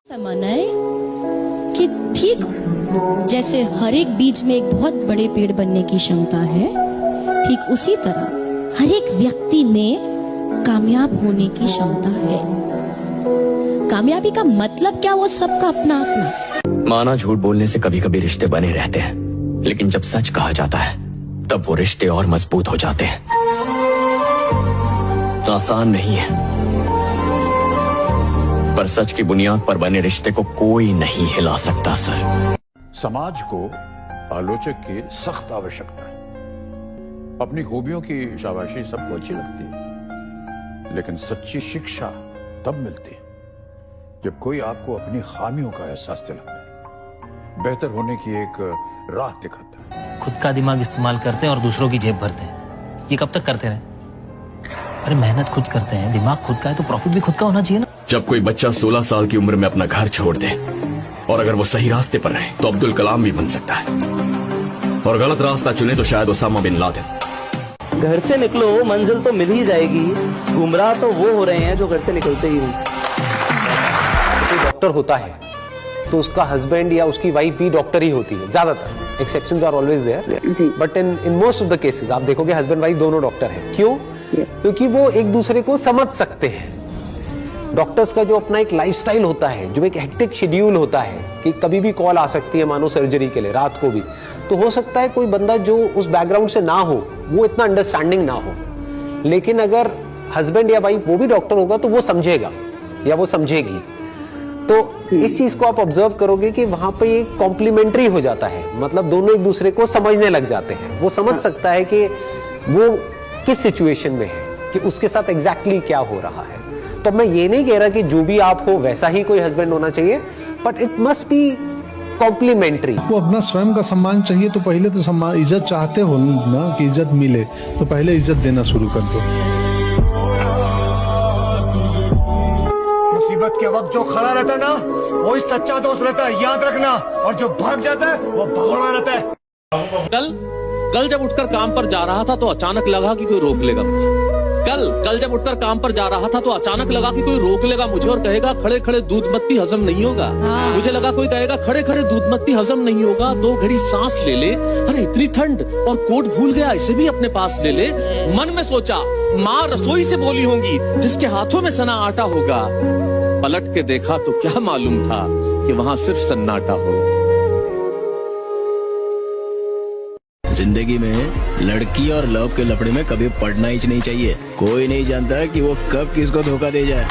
समझाए कि ठीक जैसे हर एक बीज में एक बहुत बड़े पेड़ बनने की क्षमता है, ठीक उसी तरह हर एक व्यक्ति में कामयाब होने की क्षमता है। कामयाबी का मतलब क्या, वो सबका अपना अपना। माना झूठ बोलने से कभी कभी रिश्ते बने रहते हैं, लेकिन जब सच कहा जाता है तब वो रिश्ते और मजबूत हो जाते हैं। तो आसान नहीं है, पर सच की बुनियाद पर बने रिश्ते को कोई नहीं हिला सकता सर। समाज को आलोचक की सख्त आवश्यकता है। अपनी खूबियों की शाबाशी सबको अच्छी लगती है, लेकिन सच्ची शिक्षा तब मिलती है जब कोई आपको अपनी खामियों का एहसास दिलाता है, बेहतर होने की एक राह दिखाता है। खुद का दिमाग इस्तेमाल करते हैं और दूसरों की जेब भरते हैं। ये कब तक करते रहे? अरे मेहनत खुद करते हैं, दिमाग खुद का है तो प्रॉफिट भी खुद का होना चाहिए ना। जब कोई बच्चा 16 साल की उम्र में अपना घर छोड़ दे और अगर वो सही रास्ते पर रहे तो अब्दुल कलाम भी बन सकता है, और गलत रास्ता चुने तो शायद ओसामा बिन लादेन। घर से निकलो मंजिल तो मिल ही जाएगी, गुमराह तो वो हो रहे हैं जो घर से निकलते ही नहीं। कोई डॉक्टर होता है तो उसका हस्बैंड या उसकी वाइफ भी डॉक्टर ही होती है, ज्यादातर। Exceptions are always there, but in most of the cases आप देखोगे हस्बैंड वाइफ दोनों डॉक्टर हैं। क्यों? क्योंकि वो एक दूसरे को समझ सकते हैं। डॉक्टर्स का जो अपना एक लाइफस्टाइल होता है, जो एक हेक्टिक शेड्यूल होता है कि कभी भी कॉल आ सकती है, मानो सर्जरी के लिए रात को भी, तो हो सकता है कोई बंदा जो उस बैकग्राउंड से ना हो, वो इतना अंडरस्टैंडिंग ना हो, लेकिन अगर हस्बैंड या वाइफ वो भी डॉक्टर होगा तो वो समझेगा या वो समझेगी। तो इस चीज को आप ऑब्जर्व करोगे कि वहां पे ये कॉम्प्लीमेंट्री हो जाता है, मतलब दोनों एक दूसरे को समझने लग जाते हैं। वो समझ सकता है कि वो किस सिचुएशन में है, कि उसके साथ एग्जैक्टली क्या हो रहा है। तो मैं ये नहीं कह रहा कि जो भी आप हो वैसा ही कोई हस्बैंड होना चाहिए, but it must be complementary. वो अपना स्वयं का सम्मान चाहिए तो पहले तो सम्मान, इज्जत चाहते हो ना कि इज्जत मिले, तो पहले इज्जत देना शुरू कर दो। मुसीबत के वक्त जो खड़ा रहता है ना, वही सच्चा दोस्त रहता है, याद रखना। और जो भाग जाता है वो भगोड़ा रहता है। कल जब उठकर काम पर जा रहा था तो अचानक लगा कि कोई रोक लेगा मुझे। कल जब उठकर काम पर जा रहा था तो अचानक लगा कि कोई रोक लेगा मुझे और कहेगा खड़े खड़े दूध मत पी, हजम नहीं होगा। मुझे लगा कोई कहेगा खड़े खड़े दूध मत पी, हजम नहीं होगा, 2 घड़ी सांस ले ले, अरे इतनी ठंड और कोट भूल गया, इसे भी अपने पास ले ले। मन में सोचा माँ रसोई से बोली होंगी जिसके हाथों में सना आटा होगा। पलट के देखा तो क्या मालूम था कि वहां सिर्फ सन्नाटा होगा। जिंदगी में लड़की और लव के लफड़े में कभी पड़ना ही नहीं चाहिए। कोई नहीं जानता कि वो कब किसको धोखा दे जाए।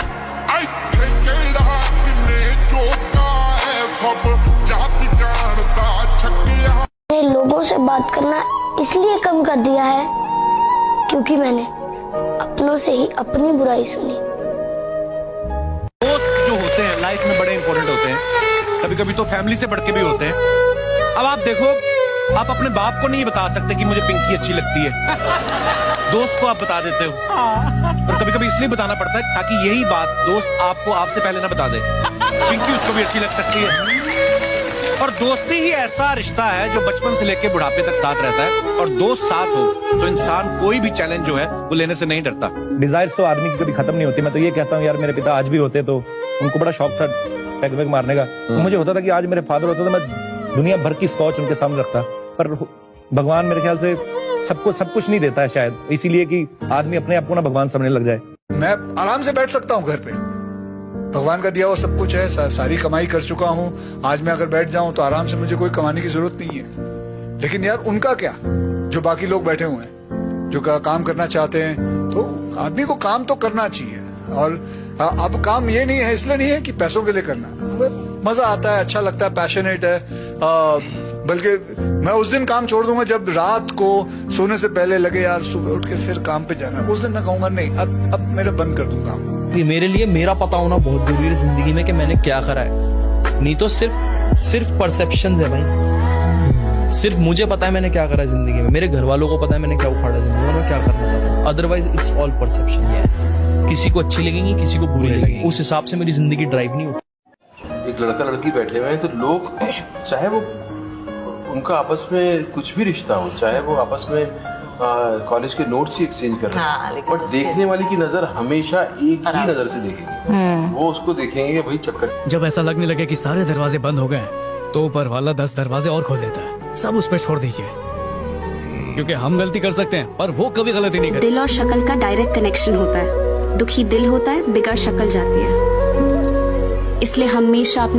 लोगों से बात करना इसलिए कम कर दिया है क्योंकि मैंने अपनों से ही अपनी बुराई सुनी। दोस्त जो होते हैं लाइफ में बड़े इंपॉर्टेंट होते हैं, कभी कभी तो फैमिली से बढ़ के भी होते हैं। अब आप देखो, आप अपने बाप को नहीं बता सकते कि मुझे पिंकी अच्छी लगती है, दोस्त को आप बता देते हो, और कभी कभी इसलिए बताना पड़ता है ताकि यही बात दोस्त आपको आपसे पहले ना बता दे। पिंकी उसको भी अच्छी लग सकती है। और दोस्ती ही ऐसा रिश्ता है जो बचपन से लेकर बुढ़ापे तक साथ रहता है, और दोस्त साथ हो तो इंसान कोई भी चैलेंज जो है वो लेने से नहीं डरता। डिजायर्स तो आदमी की कभी खत्म नहीं होती। मैं तो ये कहता हूँ यार, मेरे पिता आज भी होते तो उनको बड़ा शौक था पैग वैग मारने का। तो मुझे होता था कि आज मेरे फादर होते तो मैं दुनिया भर की स्कॉच उनके सामने रखता। पर भगवान मेरे ख्याल से सबको सब कुछ नहीं देता है, शायद इसीलिए कि आदमी अपने आप को ना भगवान समझने लग जाए। मैं आराम से बैठ सकता हूँ घर पे, भगवान का दिया हुआ सब कुछ है, सारी कमाई कर चुका हूँ। आज मैं अगर बैठ जाऊं तो आराम से, मुझे कोई कमाने की जरूरत नहीं है। लेकिन यार उनका क्या, जो बाकी लोग बैठे हुए हैं, जो काम करना चाहते हैं, तो आदमी को काम तो करना चाहिए। और अब काम ये नहीं है, इसलिए नहीं है कि पैसों के लिए करना, मजा आता है, अच्छा लगता है, पैशनेट है। बल्कि मैं उस दिन काम छोड़ दूंगा जब रात को सोने से पहले लगे यार सुबह उठ के फिर काम पे जाना, उस दिन मैं कहूंगा नहीं, अब मेरा बंद कर दूं काम। मेरे लिए मेरा पता होना बहुत जरूरी है जिंदगी में कि मैंने क्या करा है, नहीं तो सिर्फ परसेप्शन है भाई। सिर्फ मुझे पता है मैंने क्या करा है जिंदगी में, मेरे घर वालों को पता है मैंने क्या उखाड़ा है जिंदगी में, मैं क्या करना चाहता हूँ। Otherwise it's all perception. किसी को अच्छी लगेंगी, किसी को बुरी लगेंगी, उस हिसाब से मेरी जिंदगी ड्राइव नहीं होती। एक लड़का लड़की बैठे हुए हैं तो लोग, चाहे वो उनका आपस में कुछ भी रिश्ता हो, चाहे वो आपस में कॉलेज के नोट्स ही एक्सचेंज कर रहे हाँ, हैं लेकिन बट देखने वाले की नजर हमेशा एक ही नजर से देखेगी। वो उसको देखेंगे कि भाई चक्कर। जब ऐसा लगने लगे कि सारे दरवाजे बंद हो गए तो ऊपर वाला 10 दरवाजे और खोल देता है। सब उस पर छोड़ दीजिए, क्योंकि हम गलती कर सकते हैं पर वो कभी गलती नहीं करते। दिल और शक्ल का डायरेक्ट कनेक्शन होता है। दुखी दिल होता है, बिगड़ शक्ल जाती है। इसलिए हमेशा अपने